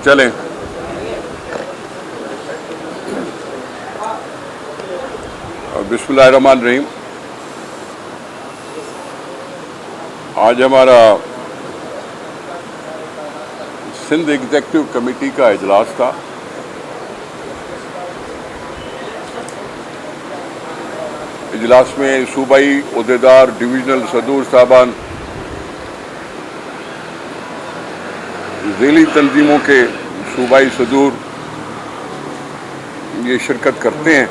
चलें। बिस्मिल्लाहिर्रहमानिर्रहीम। आज हमारा सिंध एग्जीक्यूटिव कमेटी का इजलास था। इजलास में सूबाई ओहदेदार, डिवीजनल सदूर साहबान, ज़ेली तंजीमों के सूबाई सदूर ये शिरकत करते हैं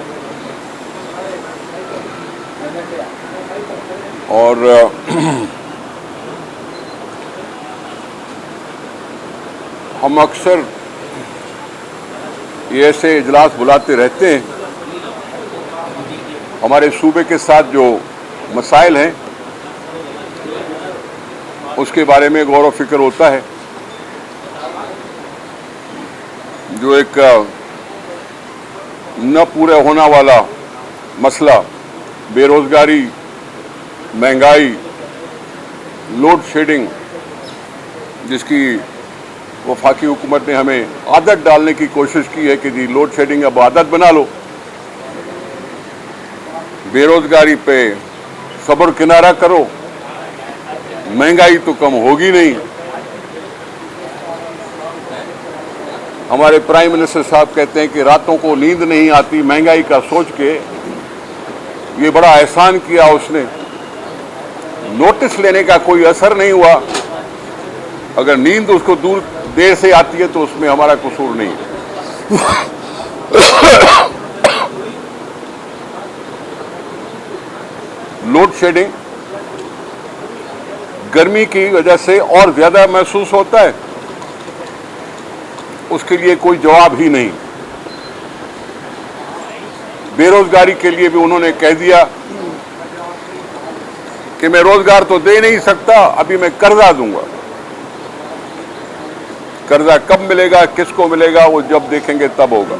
और हम अक्सर ये ऐसे इजलास बुलाते रहते हैं। हमारे सूबे के साथ जो मसाइल हैं उसके बारे में गौर व फिक्र होता है। जो एक न पूरा होने वाला मसला बेरोजगारी, महंगाई, लोड शेडिंग, जिसकी वफाकी हुकूमत ने हमें आदत डालने की कोशिश की है कि जी लोड शेडिंग अब आदत बना लो। बेरोजगारी पे सब्र किनारा करो, महंगाई तो कम होगी नहीं। हमारे प्राइम मिनिस्टर साहब कहते हैं कि रातों को नींद नहीं आती महंगाई का सोच के। ये बड़ा एहसान किया उसने, नोटिस लेने का कोई असर नहीं हुआ। अगर नींद उसको दूर देर से आती है तो उसमें हमारा कसूर नहीं है। लोड शेडिंग गर्मी की वजह से और ज्यादा महसूस होता है, उसके लिए कोई जवाब ही नहीं। बेरोजगारी के लिए भी उन्होंने कह दिया कि मैं रोजगार तो दे नहीं सकता, अभी मैं कर्जा दूंगा। कर्जा कब मिलेगा, किसको मिलेगा, वो जब देखेंगे तब होगा।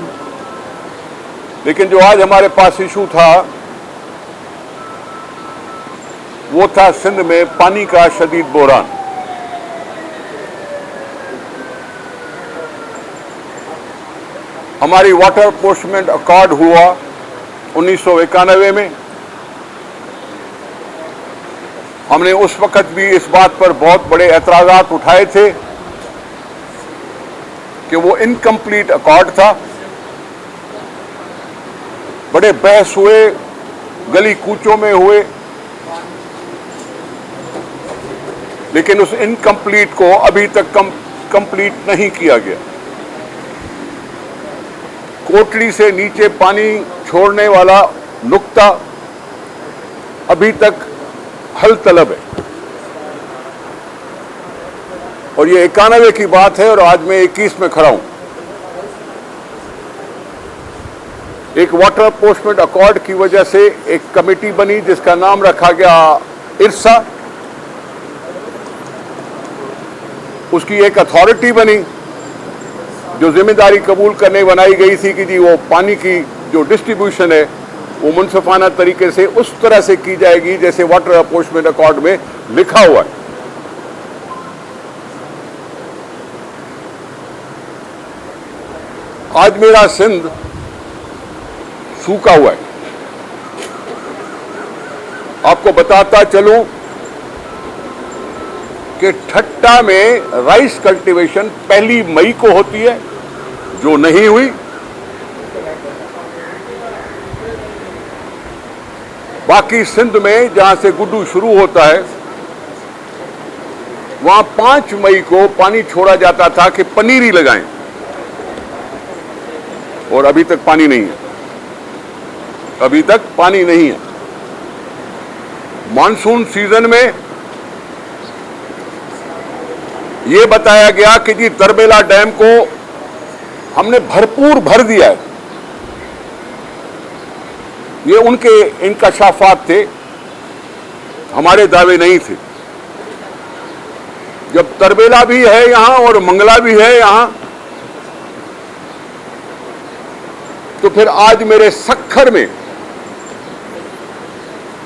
लेकिन जो आज हमारे पास इशू था वो था सिंध में पानी का शदीद बहरान। हमारी वाटर अप्रोचमेंट अकॉर्ड हुआ 1991 में। हमने उस वक्त भी इस बात पर बहुत बड़े एतराजात उठाए थे कि वो इनकम्प्लीट अकॉर्ड था। बड़े बहस हुए, गली कूचों में हुए, लेकिन उस इनकम्प्लीट को अभी तक कंप्लीट नहीं किया गया। कोटली से नीचे पानी छोड़ने वाला नुक्ता अभी तक हल तलब है। और ये 91 की बात है और आज मैं 21 में खड़ा हूं। एक वाटर अप्रोचमेंट अकॉर्ड की वजह से एक कमेटी बनी जिसका नाम रखा गया इरसा। उसकी एक अथॉरिटी बनी जो जिम्मेदारी कबूल करने बनाई गई थी कि जी वो पानी की जो डिस्ट्रीब्यूशन है वो मुनसिफाना तरीके से उस तरह से की जाएगी जैसे वाटर अप्रोचमेंट अकॉर्ड में लिखा हुआ है। आज मेरा सिंध सूखा हुआ है। आपको बताता चलूं कि ठट्टा में राइस कल्टीवेशन 1 मई को होती है, जो नहीं हुई। बाकी सिंध में जहां से गुड्डू शुरू होता है वहां 5 मई को पानी छोड़ा जाता था कि पनीरी लगाएं, और अभी तक पानी नहीं है। अभी तक पानी नहीं है। मानसून सीजन में यह बताया गया कि जी तरबेला डैम को हमने भरपूर भर दिया है। ये उनके इंकशाफात थे, हमारे दावे नहीं थे। जब तरबेला भी है यहां और मंगला भी है यहां, तो फिर आज मेरे सखर में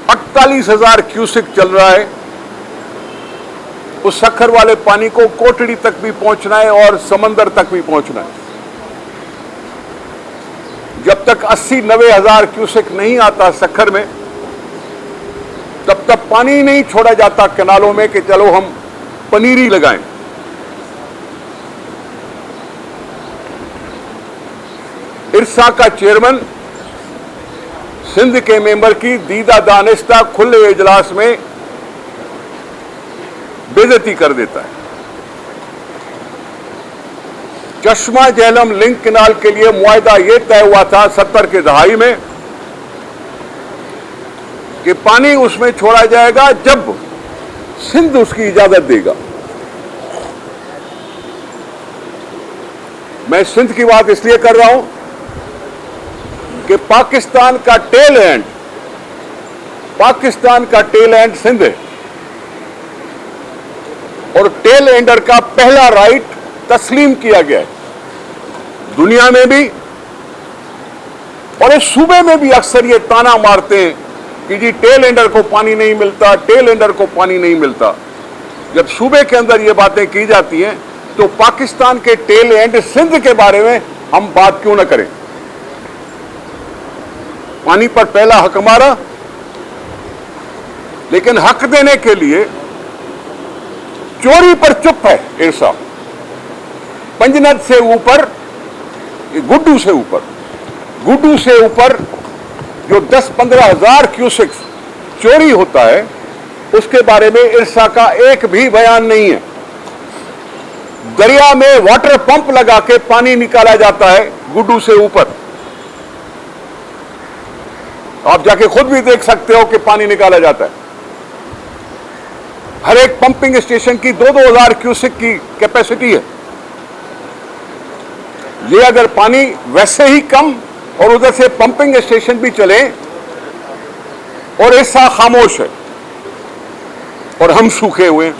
48,000 क्यूसेक चल रहा है उस सखर वाले पानी को कोटड़ी तक भी पहुंचना है और समंदर तक भी पहुंचना है। जब तक 80-90 हजार क्यूसेक नहीं आता सखर में, तब तक पानी नहीं छोड़ा जाता कैनालों में कि चलो हम पनीरी लगाएं। इरसा का चेयरमैन सिंध के मेंबर की दीदा दानिस्ता खुले इजलास में बेइज्जती कर देता है। चश्मा झेलम लिंक कैनाल के लिए मुआहदा यह तय हुआ था 70 के दहाई में कि पानी उसमें छोड़ा जाएगा जब सिंध उसकी इजाजत देगा। मैं सिंध की बात इसलिए कर रहा हूं कि पाकिस्तान का टेल एंड सिंध है और टेल एंडर का पहला राइट तस्लीम किया गया है दुनिया में भी, और इस सूबे में भी अक्सर ये ताना मारते हैं कि जी टेल एंडर को पानी नहीं मिलता, टेल एंडर को पानी नहीं मिलता। जब सूबे के अंदर ये बातें की जाती हैं तो पाकिस्तान के टेल एंड सिंध के बारे में हम बात क्यों ना करें। पानी पर पहला हक हमारा, लेकिन हक देने के लिए चोरी पर चुप है इरसा। पंजनद से ऊपर, गुड्डू से ऊपर जो 10-15 हजार क्यूसेक्स चोरी होता है उसके बारे में इरसा का एक भी बयान नहीं है। दरिया में वाटर पंप लगा के पानी निकाला जाता है गुड्डू से ऊपर। आप जाके खुद भी देख सकते हो कि पानी निकाला जाता है। हर एक पंपिंग स्टेशन की 2-2 हजार क्यूसेक की कैपेसिटी है। ये अगर पानी वैसे ही कम और उधर से पंपिंग स्टेशन भी चले और ऐसा खामोश है और हम सूखे हुए हैं,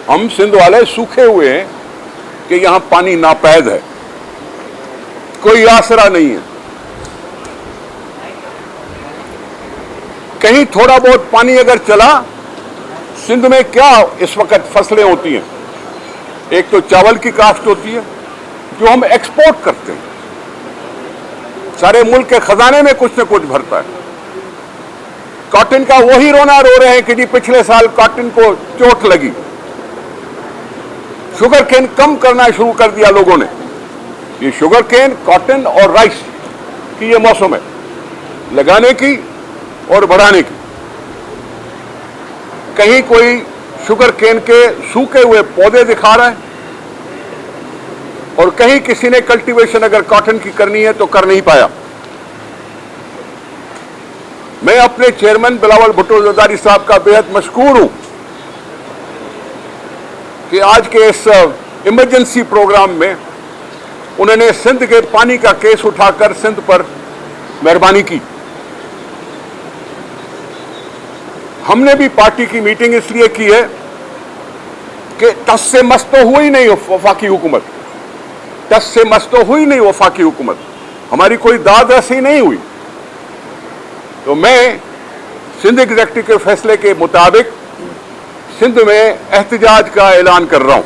हम सिंध वाले सूखे हुए हैं कि यहां पानी नापैद है, कोई आसरा नहीं है। कहीं थोड़ा बहुत पानी अगर चला, सिंध में क्या इस वक्त फसलें होती हैं। एक तो चावल की काश्त होती है जो हम एक्सपोर्ट करते हैं, सारे मुल्क के खजाने में कुछ न कुछ भरता है। कॉटन का वही रोना रो रहे हैं कि जी पिछले साल कॉटन को चोट लगी। शुगर केन कम करना शुरू कर दिया लोगों ने। ये शुगर केन, कॉटन और राइस की ये मौसम है लगाने की और बढ़ाने की। कहीं कोई शुगर केन के सूखे हुए पौधे दिखा रहा है और कहीं किसी ने कल्टीवेशन अगर कॉटन की करनी है तो कर नहीं पाया। मैं अपने चेयरमैन बिलावल भुट्टो जरदारी साहब का बेहद मशकूर हूं कि आज के इस इमरजेंसी प्रोग्राम में उन्होंने सिंध के पानी का केस उठाकर सिंध पर मेहरबानी की। हमने भी पार्टी की मीटिंग इसलिए की है कि टस से मस तो हुई नहीं वफाकी हुकूमत, टस से मस तो हुई नहीं वफाकी हुकूमत, हमारी कोई दाद ऐसी नहीं हुई। तो मैं सिंध एग्जीक्यूटिव के फैसले के मुताबिक सिंध में एहतजाज का ऐलान कर रहा हूं।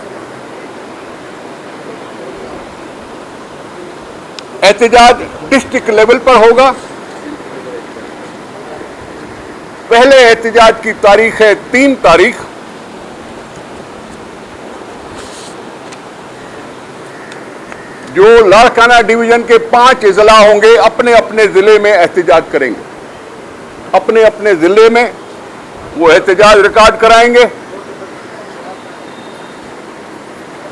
एहतजाज डिस्ट्रिक्ट लेवल पर होगा। पहले एहतजाज की तारीख है 3 तारीख। जो लाड़काना डिवीजन के 5 इजला होंगे अपने अपने जिले में एहतजाज करेंगे। अपने अपने जिले में वो एहतजाज रिकॉर्ड कराएंगे।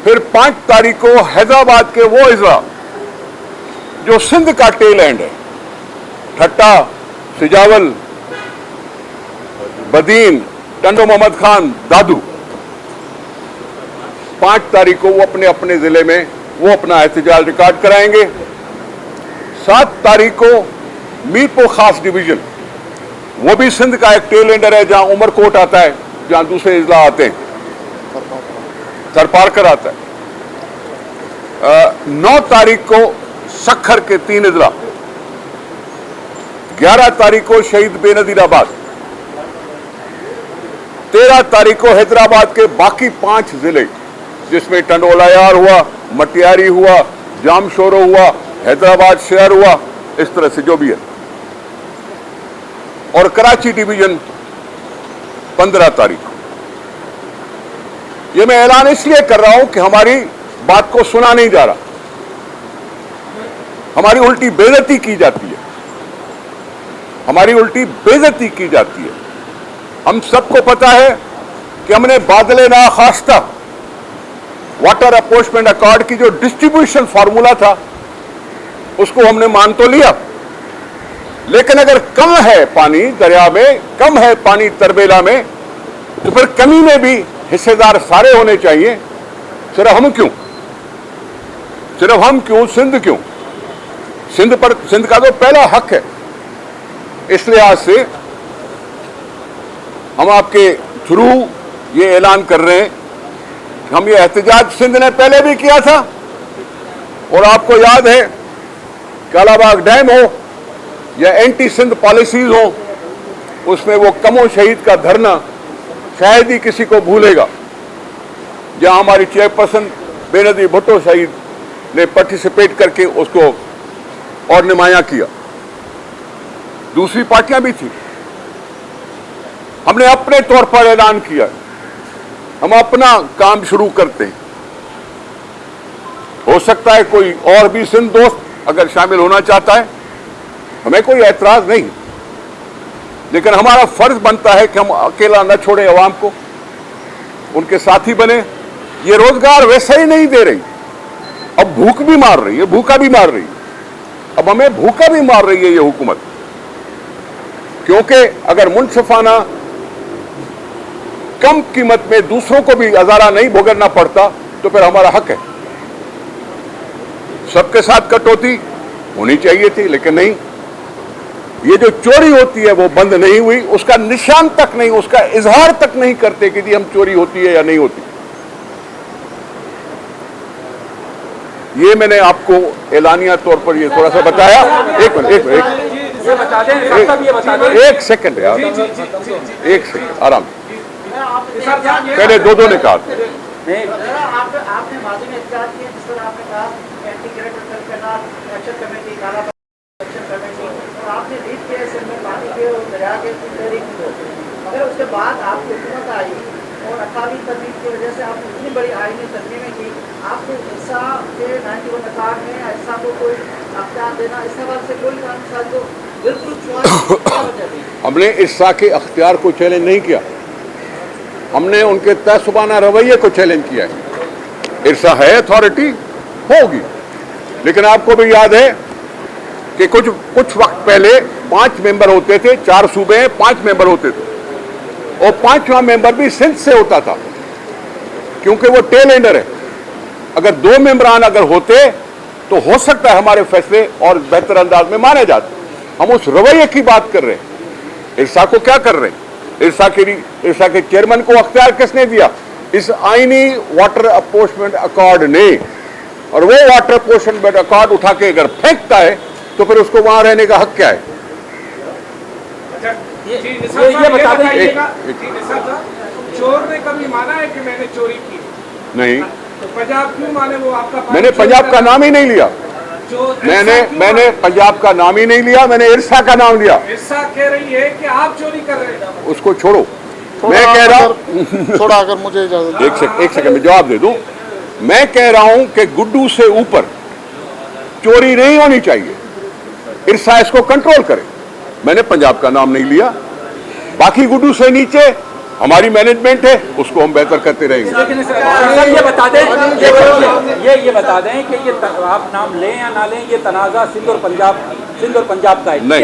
फिर 5 तारीख को हैदराबाद के वो इजला जो सिंध का टेल एंड है, ठट्टा, सिजावल, बदीन, टंडो मोहम्मद खान, दादू, 5 तारीख को वो अपने अपने जिले में वो अपना एहतजाज रिकॉर्ड कराएंगे। 7 तारीख को मीरपुर खास डिवीजन, वो भी सिंध का एक टेल एंडर है जहां उमरकोट आता है, जहां दूसरे इजला आते हैं, थरपारकर आता है। 9 तारीख को सखर के 3 इजला, 11 तारीख को शहीद बेनजीराबाद, 13 तारीख को हैदराबाद के बाकी 5 जिले, जिसमें टंडोला यार हुआ, मटियारी हुआ, जामशोरो हुआ, हैदराबाद शहर हुआ, इस तरह से जो भी है, और कराची डिवीजन 15 तारीख को। यह मैं ऐलान इसलिए कर रहा हूं कि हमारी बात को सुना नहीं जा रहा, हमारी उल्टी बेइज्जती की जाती है, हमारी उल्टी बेइज्जती की जाती है। हम सबको पता है कि हमने बादले नाखास्ता वाटर अपोर्चमेंट अकॉर्ड की जो डिस्ट्रीब्यूशन फार्मूला था उसको हमने मान तो लिया, लेकिन अगर कम है पानी दरिया में, कम है पानी तरबेला में, तो फिर कमी में भी हिस्सेदार सारे होने चाहिए। सिर्फ हम क्यों, सिर्फ हम क्यों, सिंध क्यों? सिंध का तो पहला हक है। इस लिहाज से हम आपके थ्रू ये ऐलान कर रहे हैं कि हम ये एहतजाज सिंध ने पहले भी किया था, और आपको याद है कालाबाग डैम हो या एंटी सिंध पॉलिसीज हो, उसमें वो कमो शहीद का धरना शायद ही किसी को भूलेगा, जहां हमारी चेयरपर्सन बेनजीर भुट्टो शहीद ने पार्टिसिपेट करके उसको और नुमाया किया। दूसरी पार्टियां भी थी। हमने अपने तौर पर ऐलान किया, हम अपना काम शुरू करते हैं। हो सकता है कोई और भी सिंध दोस्त अगर शामिल होना चाहता है, हमें कोई ऐतराज नहीं, लेकिन हमारा फर्ज बनता है कि हम अकेला न छोड़े अवाम को, उनके साथी बने। ये रोजगार वैसा ही नहीं दे रही, अब भूख भी मार रही है, भूखा भी मार रही है। अब हमें भूखा भी मार रही है ये हुकूमत, क्योंकि अगर मुनसिफाना कम कीमत में दूसरों को भी अजारा नहीं भुगतना पड़ता तो फिर हमारा हक है। सबके साथ कटौती होनी चाहिए थी, लेकिन नहीं। ये जो चोरी होती है वो बंद नहीं हुई, उसका निशान तक नहीं, उसका इजहार तक नहीं करते कि जी हम चोरी होती है या नहीं होती। ये मैंने आपको एलानिया तौर पर ये थोड़ा सा बताया। एक सेकंड यार, एक सेकंड आराम। पहले दो ने कहा आपने माजी में एहतियात किया, जिस तरह आपने कहा anti corruption canal action committee, काला एक्शन कमेटी, और आपने लीड किया सिंध में पानी के और दरिया के क्लियरिंग को, मगर उसके बाद आपकी हुकूमत आई और 28वीं तरमीम की वजह से आपने इतनी बड़ी आईनी तरमीमें की, आपको इरसा के 91 अकार्ड में इरसा को कोई अख्तियार देना, इस हवाले से कोई कानून साज को बिल्कुल हमने इरसा के अख्तियार को चैलेंज नहीं किया, हमने उनके तयसुबाना रवैये को चैलेंज किया है। इरसा है अथॉरिटी, होगी, लेकिन आपको भी याद है कि कुछ वक्त पहले 5 मेंबर होते थे, 4 सूबे हैं, 5 मेंबर होते थे, और 5वां मेंबर भी सिंध से होता था, क्योंकि वो टेल एंडर है। अगर 2 मेंबरान अगर होते तो हो सकता है हमारे फैसले और बेहतर अंदाज में माने जाते। हम उस रवैये की बात कर रहे हैं। इरसा को क्या कर रहे हैं? इरसा के चेयरमैन को अख्तियार किसने दिया? इस आईनी वाटर अपोर्चमेंट अकॉर्ड ने, और वो वाटर अपोर्चमेंट अकॉर्ड उठा के अगर फेंकता है तो फिर उसको वहां रहने का हक क्या है? ये बता दें, चोर ने कभी माना है कि मैंने चोरी की? नहीं। तो पंजाब क्यों माने? वो आपका मैंने पंजाब का नाम ही नहीं लिया, मैंने पंजाब का नाम ही नहीं लिया, मैंने इरसा का नाम लिया। इरसा कह रही है कि आप चोरी कर रहे हैं। उसको छोड़ो, मैं कह रहा हूं थोड़ा अगर मुझे इजाजत, एक सेकंड में जवाब दे दूं। मैं कह रहा हूं कि गुड्डू से ऊपर चोरी नहीं होनी चाहिए, इरसा इसको कंट्रोल करे। मैंने पंजाब का नाम नहीं लिया, बाकी गुड्डू से नीचे हमारी मैनेजमेंट है, उसको हम बेहतर करते रहेंगे। लेकिन सर ये बता दें, ये बता दें कि ये आप नाम लें या ना लें, ये तनाज़ा सिंध और पंजाब का है। नहीं,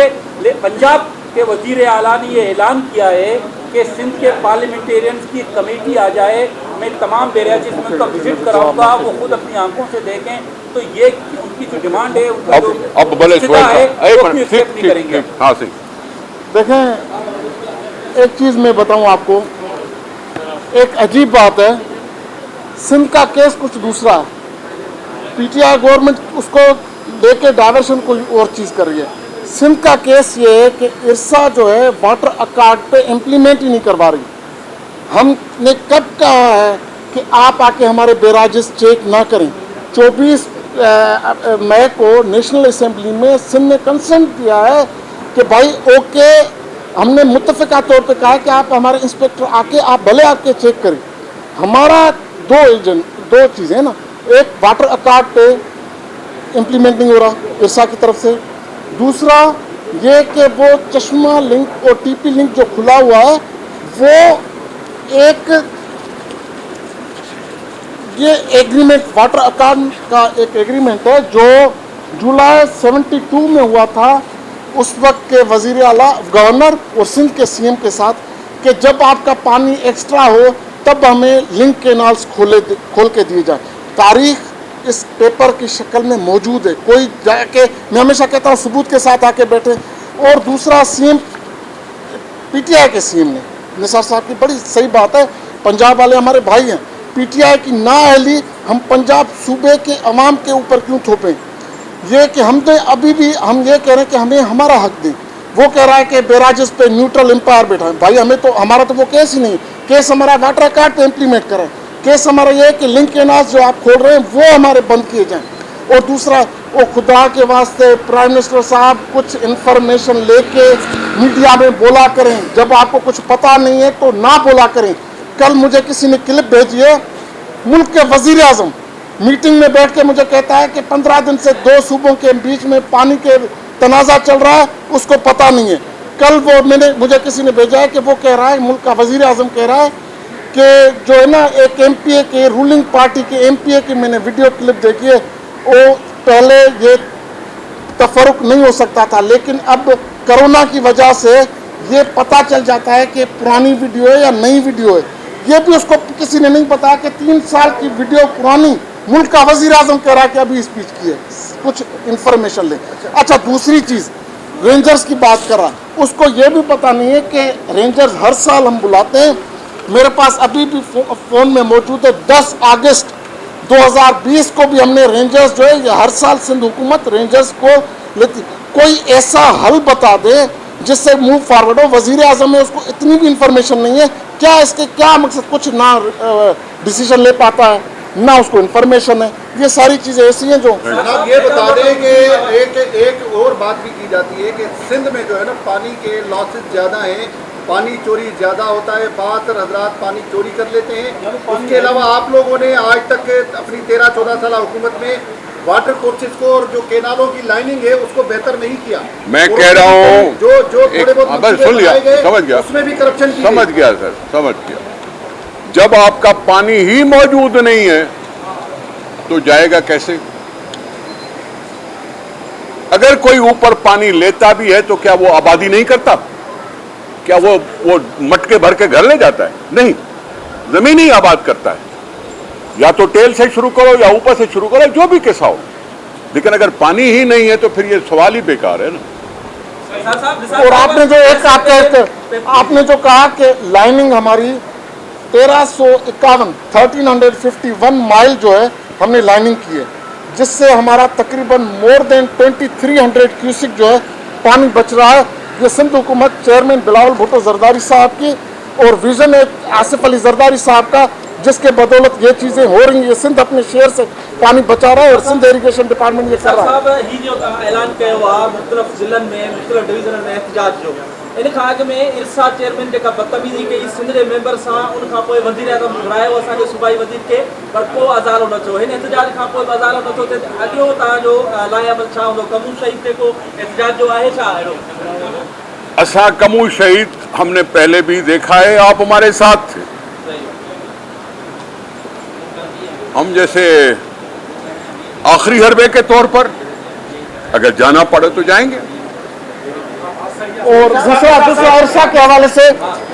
पंजाब के वजीर आला ने ये ऐलान किया है कि सिंध के पार्लियामेंटेरियंस की कमेटी आ जाए, मैं तमाम एरिया जिसमें उनका विजिट कराऊंगा, वो खुद अपनी आंखों से देखें। तो ये उनकी जो डिमांड है, उनका जो भले नहीं करेंगे। हाँ सही। देखें, एक चीज़ मैं बताऊं आपको, एक अजीब बात है, सिंध का केस कुछ दूसरा है, पीटीआई गवर्नमेंट उसको लेके डायवर्शन कोई और चीज़ कर रही है। सिंध का केस ये है कि इरसा जो है वाटर अकॉर्ड पे इम्प्लीमेंट ही नहीं करवा रही। हमने कब कहा है कि आप आके हमारे बैराजेस चेक ना करें? 24 मई को नेशनल असेंबली में सिंध ने कंसेंट दिया है कि भाई ओके, हमने मुत्तफ़िका तौर पे कहा कि आप हमारे इंस्पेक्टर आके आप भले आके चेक करें। हमारा दो चीज़ें ना, एक वाटर अकार्ड पे इम्प्लीमेंट नहीं हो रहा इरसा की तरफ से, दूसरा ये कि वो चश्मा लिंक और टीपी लिंक जो खुला हुआ है वो एक ये एग्रीमेंट वाटर अकार्ड का एक एग्रीमेंट है जो जुलाई 72 में हुआ था उस वक्त के वजीर आला गवर्नर और सिंध के सीएम के साथ, कि जब आपका पानी एक्स्ट्रा हो तब हमें लिंक केनाल्स खोल के दिए जाए। तारीख इस पेपर की शक्ल में मौजूद है, कोई जाके, मैं हमेशा कहता हूँ सबूत के साथ आके बैठे। और दूसरा, सीएम पीटीआई के सीएम ने, निसार साहब की बड़ी सही बात है, पंजाब वाले हमारे भाई हैं, पीटीआई की नाअहली हम पंजाब सूबे के अवाम के ऊपर क्यों थोपें? ये कि हम तो अभी भी हम ये कह रहे हैं कि हमें हमारा हक दें। वो कह रहा है कि बैराजेस पे न्यूट्रल एम्पायर बैठा है। भाई हमें तो, हमारा तो वो केस ही नहीं, केस हमारा वाटर अकार्ड पे इम्प्लीमेंट करें। केस हमारा ये है कि लिंक केनाल्स जो आप खोल रहे हैं वो हमारे बंद किए जाएं। और दूसरा, वो खुदा के वास्ते प्राइम मिनिस्टर साहब कुछ इन्फॉर्मेशन लेके मीडिया में बोला करें, जब आपको कुछ पता नहीं है तो ना बोला करें। कल मुझे किसी ने क्लिप भेजी है, मुल्क के वजीर आजम मीटिंग में बैठ के मुझे कहता है कि 15 दिन से 2 सूबों के बीच में पानी के तनाज़ा चल रहा है, उसको पता नहीं है। कल वो मुझे किसी ने भेजा है कि वो कह रहा है, मुल्क का वजीर आजम कह रहा है कि जो है ना, एक एमपीए के, रूलिंग पार्टी के एमपीए की मैंने वीडियो क्लिप देखी है, वो पहले ये तफरुक नहीं हो सकता था, लेकिन अब कोरोना की वजह से ये पता चल जाता है कि पुरानी वीडियो है या नई वीडियो है। ये भी उसको किसी ने नहीं बताया कि 3 साल की वीडियो पुरानी, मुल्क का वजीर आजम कह रहा है कि अभी स्पीच की है, कुछ इंफॉर्मेशन ले। अच्छा, दूसरी चीज़, रेंजर्स की बात कर रहा, उसको ये भी पता नहीं है कि रेंजर्स हर साल हम बुलाते हैं। मेरे पास अभी भी फ़ोन में मौजूद है, 10 अगस्त 2020 को भी हमने रेंजर्स जो है, हर साल सिंध हुकूमत रेंजर्स को लेती। कोई ऐसा हल बता दे जिससे मूव फॉरवर्ड हो। वजीर आजम है, उसको इतनी भी इंफॉर्मेशन नहीं है, क्या इसके क्या मकसद, कुछ ना डिसीजन ले पाता है ना उसको इन्फॉर्मेशन है। ये सारी चीज़ें ऐसी हैं जो जनाब ये बता दें कि एक और बात भी की जाती है कि सिंध में जो है ना, पानी के लॉसेस ज़्यादा हैं, पानी चोरी ज़्यादा होता है, बातर हजरात पानी चोरी कर लेते हैं। उसके अलावा आप लोगों ने आज तक अपनी 13-14 साल हुकूमत में वाटर कोर्सेज को और जो केनालों की लाइनिंग है उसको बेहतर नहीं किया। मैं कह रहा हूँ, जो थोड़े बहुत सुन लिया, समझ गया, उसमें भी करप्शन की समझ गया सर, समझ गया। जब आपका पानी ही मौजूद नहीं है तो जाएगा कैसे? अगर कोई ऊपर पानी लेता भी है तो क्या वो आबादी नहीं करता? क्या वो मटके भर के घर ले जाता है? नहीं, जमीन ही आबाद करता है। या तो टेल से शुरू करो या ऊपर से शुरू करो, जो भी कैसा हो, लेकिन अगर पानी ही नहीं है तो फिर ये सवाल ही बेकार है ना। और आपने जो एक आपने जो कहा कि लाइनिंग हमारी 1351 माइल जो है हमने लाइनिंग की है, जिससे हमारा तकरीबन मोर देन 2300 क्यूसिक जो है पानी बच रहा है। ये सिंध हुकूमत चेयरमैन बिलावल भुट्टो जरदारी साहब की और विजन है आसिफ अली जरदारी साहब का, जिसके बदौलत ये चीज़ें हो रही हैं। ये सिंध अपने शेयर से पानी बचा रहा है और सिंध इरीगेशन डिपार्टमेंट ये कर रहा है। ही जो ऐलान कयो आहे मुख़्तलिफ़ ज़िलनि में, मुख़्तलिफ़ डिवीज़न में एहतजाज जो, इन खां अॻु में इरसा चेयरमैन जेका बदतमीज़ी कई सिंध जे मेंबर सां, उन खां पोइ वज़ीर आज़म घुरायो असांजे सूबाई वज़ीर खे, पर को अज़ालो न थियो। हिन एहतजाज खां पोइ अज़ालो नथो थिए। अॻियो तव्हांजो लाहेअमल छा हूंदो? कमू शहीद ते को एहतजाज जो आहे छा अहिड़ो? असा कमू शहीद हमने पहले भी देखा है, आप हमारे साथ थे। हम जैसे आखिरी हरबे के तौर पर अगर जाना पड़े तो जाएंगे। और दूसरा इरसा के हवाले से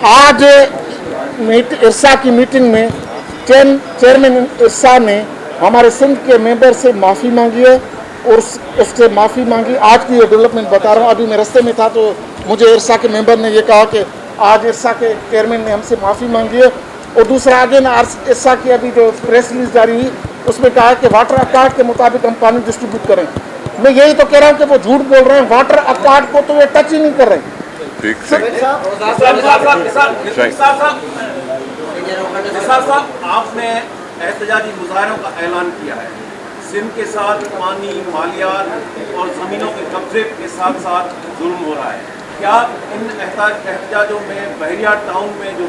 आज इरसा की मीटिंग में चेयरमैन इरसा ने हमारे सिंध के मेंबर से माफ़ी मांगी है और उससे माफ़ी मांगी। आज की ये डेवलपमेंट बता रहा हूँ, अभी मैं रास्ते में था तो मुझे इरसा के मेंबर ने ये कहा कि आज इरसा के चेयरमैन ने हमसे माफ़ी मांगी है। और दूसरा आगे ना इरसा की अभी जो प्रेस रिलीज जारी हुई उसमें कहा है कि वाटर अकार्ड के मुताबिक हम पानी डिस्ट्रीब्यूट करें। मैं यही तो कह रहा हूँ कि वो झूठ बोल रहे हैं, वाटर अकार्ड को तो ये टच ही नहीं कर रहे। ठीक निसार साहब, आपने एहतजाजी मुजाहरों का ऐलान किया है। सिंध के साथ पानी, मालियात और ज़मीनों के कब्जे के साथ साथ जुल्म हो रहा है। क्या इन एहतजाजों में बहरिया टाउन में जो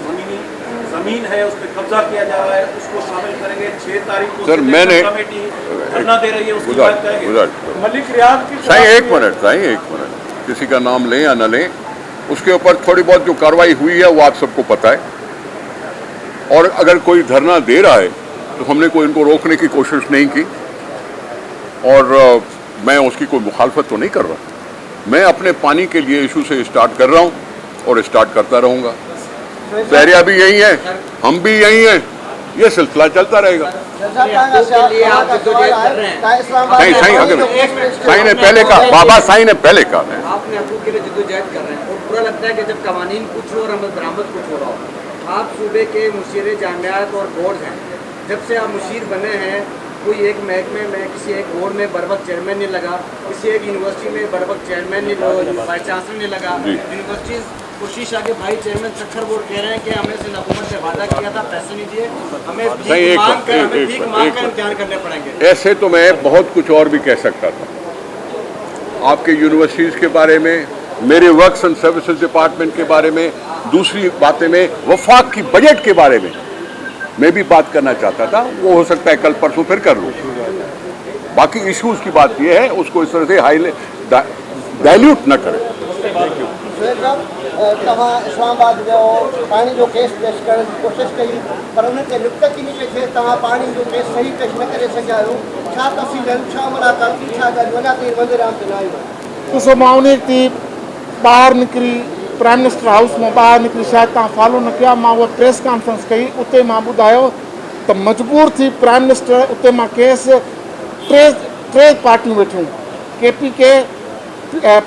ज़मीन है उस पर कब्जा किया जा रहा है, उसको शामिल करेंगे? 6 तारीख को सर, मैंने कमेटी धरना दे रही है, उसकी बात करेंगे? मलिक रियाज की साईं एक मिनट, किसी का नाम लें या न लें, उसके ऊपर थोड़ी बहुत जो कार्रवाई हुई है वो आप सबको पता है। और अगर कोई धरना दे रहा है तो हमने कोई इनको रोकने की कोशिश नहीं की, और मैं उसकी कोई मुखालफत तो नहीं कर रहा। मैं अपने पानी के लिए इशू से स्टार्ट कर रहा हूँ और स्टार्ट करता रहूँगा। बहरिया भी यही है, हम भी यही हैं, ये सिलसिला चलता रहेगा। नहीं साईं, अगर साईं ने पहले कहा, बाबा साईं ने पहले कहा, आपने हकूक़ के लिए जद्दोजहद कर रहे हैं और बुरा लगता है कि जब कवानीन कुछ हो और अमल दरामद कुछ हो रहा हो। आप सूबे के मुशीर जामियात और बोर्ड हैं, जब से आप मुशीर बने हैं कोई एक महकमे में किसी एक बोर्ड में बर वक्त चेयरमैन नहीं लगा, किसी एक यूनिवर्सिटी में बर वक्त चेयरमैन नहीं, वाइस चांसलर नहीं लगा। यूनिवर्सिटीज़ कोशिश आके भाई चेयरमैन सखर बोर्ड कह रहे हैं कि हमने से हुकूमत से वादा किया था, पैसे नहीं दिए, हमें भीख मांग कर इम्तिहान करने पड़ेंगे। ऐसे तो मैं बहुत कुछ और भी कह सकता था आपके यूनिवर्सिटीज़ के बारे में, मेरे वर्क्स एंड सर्विसेज डिपार्टमेंट के बारे में, दूसरी बातें में वफाक की बजट के बारे में मैं भी बात करना चाहता था। वो हो सकता है कल परसों फिर कर लूँ। बाकी इश्यूज की बात ये है, उसको इस तरह से डाइल्यूट न करें। इस्लामाबाद पानी जो केस पेश करण की कोशिश कई, पर उनके नुक़्तचीनी पे थे पानी जो केस सही पेश न करे सघिया आहियो। छा तफ़सील आहिनि, छा मुलाक़ात थी, छा ॻाल्हि वञा ताईं वंदे राम ते न आहियो? ॾिसो, मां उन थी ॿाहिरि निकिरी प्राइम मिनिस्टर हाउस में ॿाहिरि निकिरी, शायदि तव्हां फॉलो न कया, मां उहा प्रेस कॉन्फ्रेंस कई, उते मां ॿुधायो त मजबूर थी प्राइम मिनिस्टर उते मां केस टे पार्टियूं वेठियूं, KPK,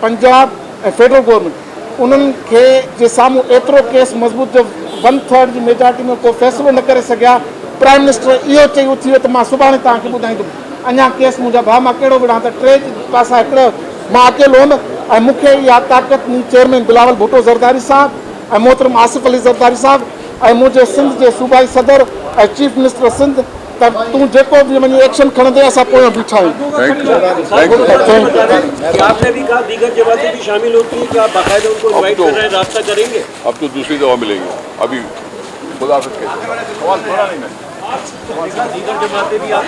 पंजाब ऐं फेडरल गवर्नमेंट, उन्हनि खे जे साम्हूं एतिरो केस मज़बूत जो 1/3 जी मेजॉरिटी में को फ़ैसिलो न करे सघिया। प्राइम मिनिस्टर इहो चई उथी वियो त मां सुभाणे तव्हांखे ॿुधाईंदुमि, अञा केस मुंहिंजा भाउ मां कहिड़ो विढ़ां, त 3 पासा हिकिड़ो मां अकेलो हुउमि ऐं मूंखे इहा ताक़त चेयरमैन बिलावल भुट्टो ज़रदारी साहब ऐं मोहतरम आसिफ अली ज़रदारी साहब ऐं मुंहिंजे सिंध जे सूबाई सदर ऐं चीफ मिनिस्टर सिंध, त तूं जेको बि वञी एक्शन खणंदे असां पोयां बीठा आहियूं। आपने भी कहा दीगर जमातें भी शामिल होती हैं, क्या बाकायदा उनको इनवाइट कर रहे हैं, रास्ता करेंगे? अब तो दूसरी दफा मिलेंगे, अभी खुदा हाफिज़ के सवाल थोड़ा नहीं है। दीगर जमातें भी